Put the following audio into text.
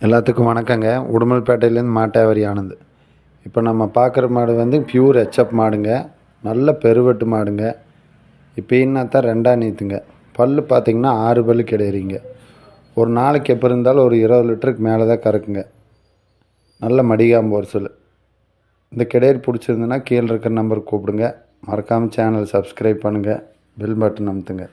எல்லாத்துக்கும் வணக்கங்க. உடுமல்பேட்டையிலேருந்து மாட்டாவரி ஆனந்த். இப்போ நம்ம பார்க்குற மாடு வந்து பியூர் ஹெச்எப் மாடுங்க. நல்ல பெருவெட்டு மாடுங்க. இப்போ தான் 2ஆம் நீத்துங்க. பல் பார்த்திங்கன்னா 6 பல்லு கிடையாதுங்க. ஒரு நாளைக்கு எப்போ இருந்தாலும் ஒரு 20 லிட்டருக்கு மேலே தான் கறக்குங்க. நல்ல மடிகாம்பு ஒரிசல். இந்த கிடையாது பிடிச்சிருந்துன்னா கீழே இருக்கிற நம்பருக்கு கூப்பிடுங்க. மறக்காமல் சேனல் சப்ஸ்கிரைப் பண்ணுங்கள். Bell button அமுத்துங்க.